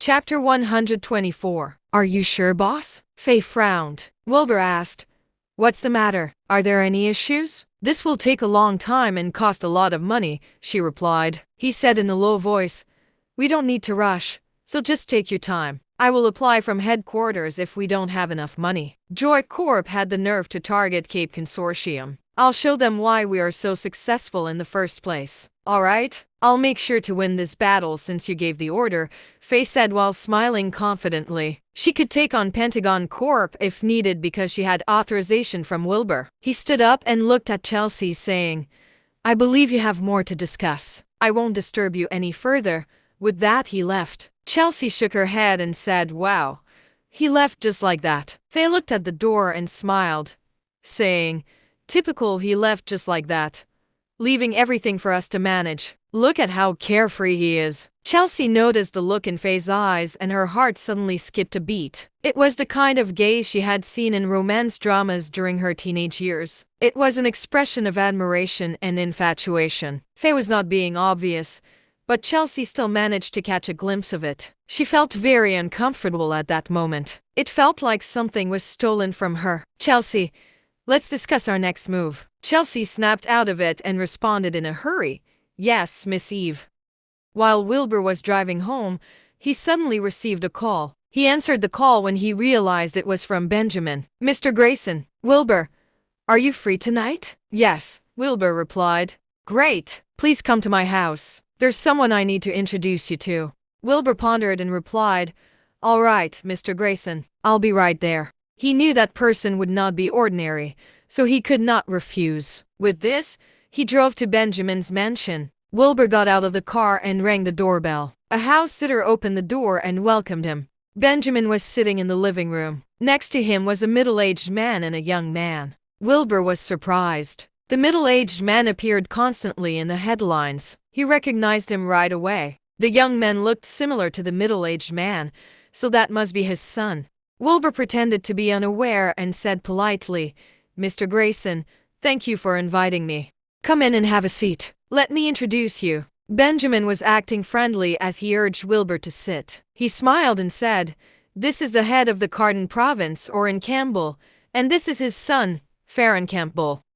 Chapter 124. Are you sure, boss? Faye frowned. Wilbur asked, "What's the matter? Are there any issues?" "This will take a long time and cost a lot of money," she replied. He said in a low voice, "We don't need to rush, so just take your time. I will apply from headquarters if we don't have enough money." Joy Corp had the nerve to target Cape Consortium. "I'll show them why we are so successful in the first place." "All right, I'll make sure to win this battle since you gave the order," Faye said while smiling confidently. She could take on Pentagon Corp if needed because she had authorization from Wilbur. He stood up and looked at Chelsea, saying, "I believe you have more to discuss. I won't disturb you any further." With that, he left. Chelsea shook her head and said, "Wow." He left just like that. Faye looked at the door and smiled, saying, "Typical, he left just like that, leaving everything for us to manage. Look at how carefree he is." Chelsea noticed the look in Faye's eyes and her heart suddenly skipped a beat. It was the kind of gaze she had seen in romance dramas during her teenage years. It was an expression of admiration and infatuation. Faye was not being obvious, but Chelsea still managed to catch a glimpse of it. She felt very uncomfortable at that moment. It felt like something was stolen from her. "Chelsea, let's discuss our next move." Chelsea snapped out of it and responded in a hurry, "Yes, Miss Eve." While Wilbur was driving home, he suddenly received a call. He answered the call when he realized it was from Benjamin. "Mr. Grayson." "Wilbur, are you free tonight?" "Yes," Wilbur replied. "Great. Please come to my house. There's someone I need to introduce you to." Wilbur pondered and replied, "All right, Mr. Grayson. I'll be right there." He knew that person would not be ordinary, so he could not refuse. With this, he drove to Benjamin's mansion. Wilbur got out of the car and rang the doorbell. A house sitter opened the door and welcomed him. Benjamin was sitting in the living room. Next to him was a middle-aged man and a young man. Wilbur was surprised. The middle-aged man appeared constantly in the headlines. He recognized him right away. The young man looked similar to the middle-aged man, so that must be his son. Wilbur pretended to be unaware and said politely, "Mr. Grayson, thank you for inviting me. Come in and have a seat. Let me introduce you." Benjamin was acting friendly as he urged Wilbur to sit. He smiled and said, "This is the head of the Cardin province, Orrin Campbell, and this is his son, Farron Campbell."